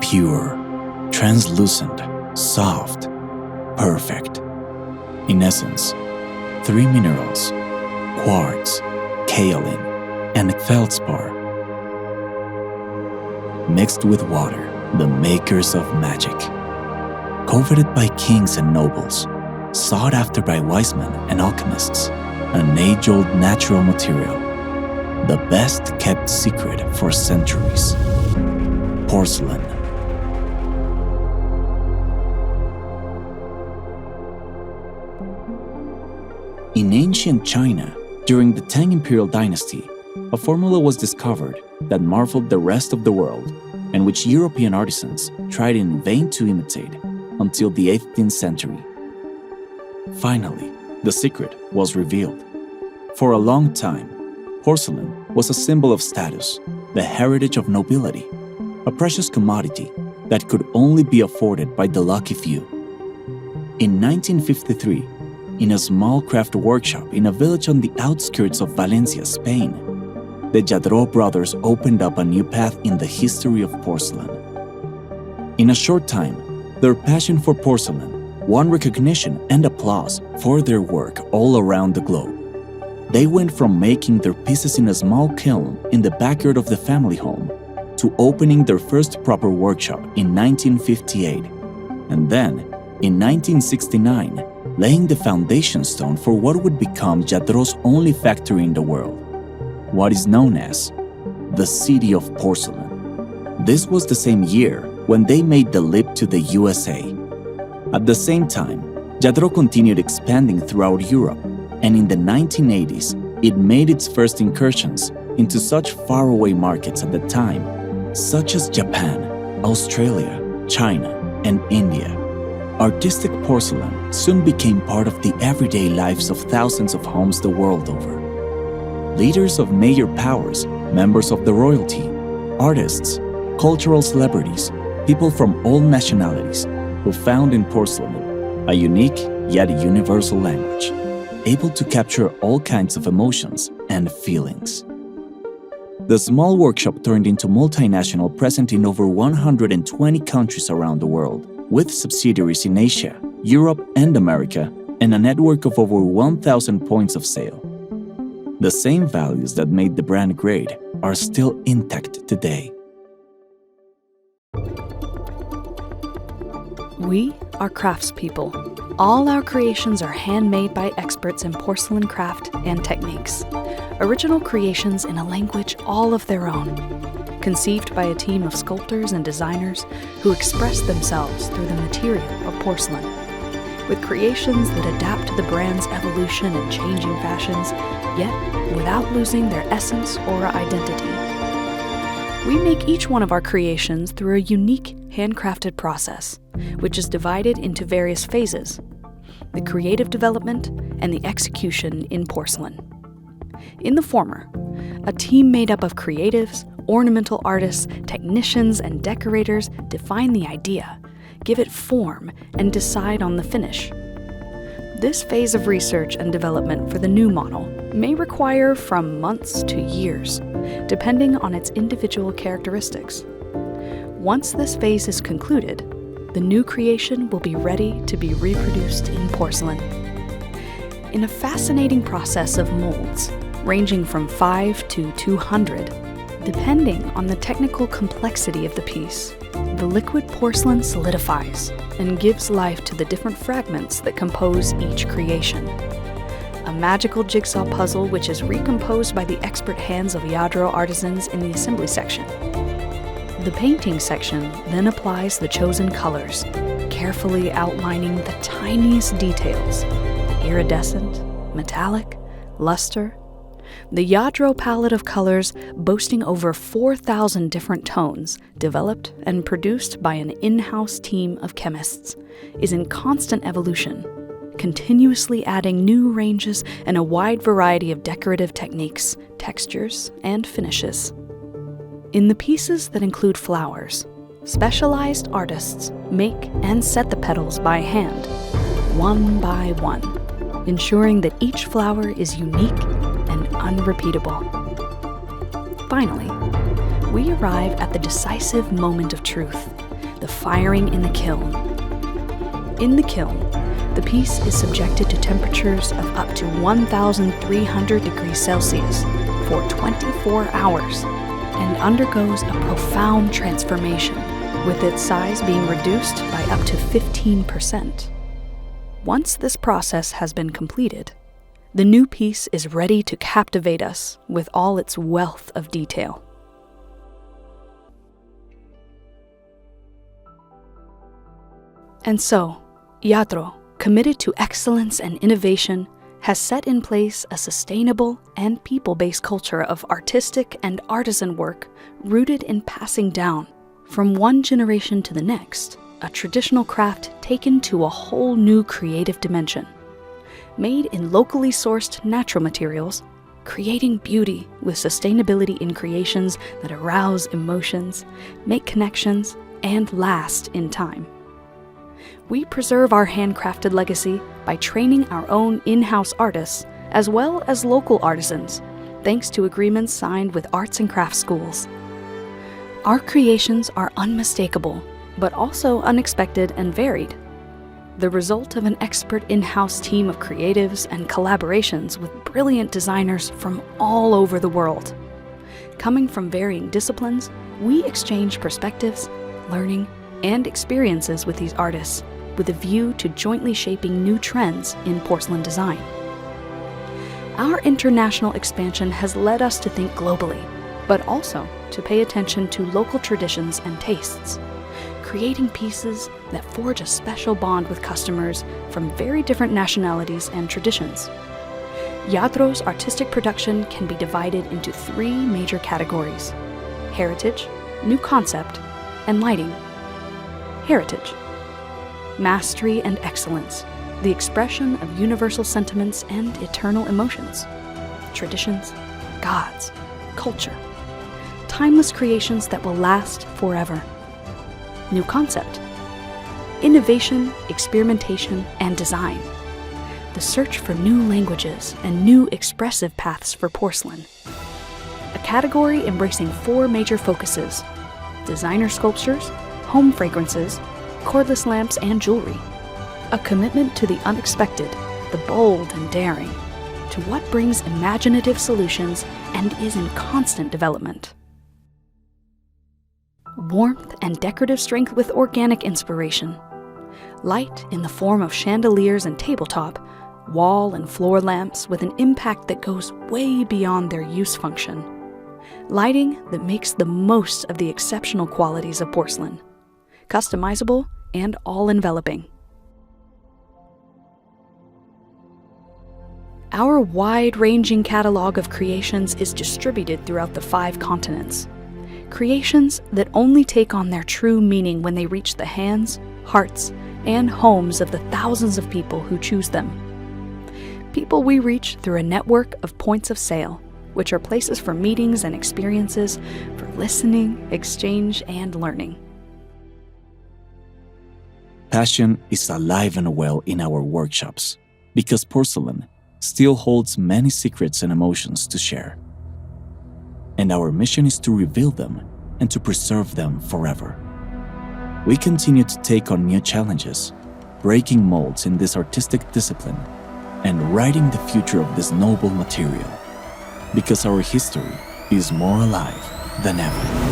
Pure, translucent, soft, perfect. In essence, 3 minerals: quartz, kaolin, and feldspar. Mixed with water, the makers of magic. Coveted by kings and nobles, sought after by wise men and alchemists, an age-old natural material, the best kept secret for centuries. Porcelain. In ancient China, during the Tang Imperial Dynasty, a formula was discovered that marveled the rest of the world and which European artisans tried in vain to imitate until the 18th century. Finally, the secret was revealed. For a long time, porcelain was a symbol of status, the heritage of nobility, a precious commodity that could only be afforded by the lucky few. In 1953, in a small craft workshop in a village on the outskirts of Valencia, Spain, the Lladró brothers opened up a new path in the history of porcelain. In a short time, their passion for porcelain won recognition and applause for their work all around the globe. They went from making their pieces in a small kiln in the backyard of the family home to opening their first proper workshop in 1958, and then, in 1969, laying the foundation stone for what would become Lladró's only factory in the world, what is known as the City of Porcelain. This was the same year when they made the leap to the USA. At the same time, Lladró continued expanding throughout Europe, and in the 1980s, it made its first incursions into such faraway markets at the time, such as Japan, Australia, China, and India. Artistic porcelain soon became part of the everyday lives of thousands of homes the world over. Leaders of major powers, members of the royalty, artists, cultural celebrities, people from all nationalities who found in porcelain a unique yet universal language, able to capture all kinds of emotions and feelings. The small workshop turned into multinational, present in over 120 countries around the world, with subsidiaries in Asia, Europe, and America, and a network of over 1,000 points of sale. The same values that made the brand great are still intact today. We are craftspeople. All our creations are handmade by experts in porcelain craft and techniques. Original creations in a language all of their own. Conceived by a team of sculptors and designers who express themselves through the material of porcelain. With creations that adapt to the brand's evolution and changing fashions, yet without losing their essence or identity. We make each one of our creations through a unique handcrafted process, which is divided into various phases: the creative development and the execution in porcelain. In the former, a team made up of creatives, ornamental artists, technicians, and decorators define the idea, give it form, and decide on the finish. This phase of research and development for the new model may require from months to years, depending on its individual characteristics. Once this phase is concluded, the new creation will be ready to be reproduced in porcelain. In a fascinating process of molds, ranging from 5 to 200, depending on the technical complexity of the piece, the liquid porcelain solidifies and gives life to the different fragments that compose each creation. A magical jigsaw puzzle which is recomposed by the expert hands of Lladró artisans in the assembly section. The painting section then applies the chosen colors, carefully outlining the tiniest details: iridescent, metallic, luster. The Lladró palette of colors, boasting over 4,000 different tones, developed and produced by an in-house team of chemists, is in constant evolution, continuously adding new ranges and a wide variety of decorative techniques, textures, and finishes. In the pieces that include flowers, specialized artists make and set the petals by hand, one by one, ensuring that each flower is unique and unrepeatable. Finally, we arrive at the decisive moment of truth, the firing in the kiln. In the kiln, the piece is subjected to temperatures of up to 1,300 degrees Celsius for 24 hours and undergoes a profound transformation, with its size being reduced by up to 15%. Once this process has been completed, the new piece is ready to captivate us with all its wealth of detail. And so, Lladró, committed to excellence and innovation, has set in place a sustainable and people-based culture of artistic and artisan work rooted in passing down, from one generation to the next, a traditional craft taken to a whole new creative dimension. Made in locally sourced natural materials, creating beauty with sustainability in creations that arouse emotions, make connections, and last in time. We preserve our handcrafted legacy by training our own in-house artists as well as local artisans, thanks to agreements signed with arts and crafts schools. Our creations are unmistakable, but also unexpected and varied. The result of an expert in-house team of creatives and collaborations with brilliant designers from all over the world. Coming from varying disciplines, we exchange perspectives, learning, and experiences with these artists, with a view to jointly shaping new trends in porcelain design. Our international expansion has led us to think globally, but also to pay attention to local traditions and tastes, creating pieces that forge a special bond with customers from very different nationalities and traditions. Lladró's artistic production can be divided into three major categories: heritage, new concept, and lighting. Heritage. Mastery and excellence, the expression of universal sentiments and eternal emotions. Traditions, gods, culture. Timeless creations that will last forever. New concept. Innovation, experimentation, and design. The search for new languages and new expressive paths for porcelain. A category embracing four major focuses: designer sculptures, home fragrances, cordless lamps, and jewelry. A commitment to the unexpected, the bold and daring, to what brings imaginative solutions and is in constant development. Warmth and decorative strength with organic inspiration. Light in the form of chandeliers and tabletop, wall and floor lamps with an impact that goes way beyond their use function. Lighting that makes the most of the exceptional qualities of porcelain. Customizable and all-enveloping. Our wide-ranging catalog of creations is distributed throughout the 5 continents. Creations that only take on their true meaning when they reach the hands, hearts, and homes of the thousands of people who choose them. People we reach through a network of points of sale, which are places for meetings and experiences, for listening, exchange, and learning. Passion is alive and well in our workshops because porcelain still holds many secrets and emotions to share. And our mission is to reveal them and to preserve them forever. We continue to take on new challenges, breaking molds in this artistic discipline and writing the future of this noble material, because our history is more alive than ever.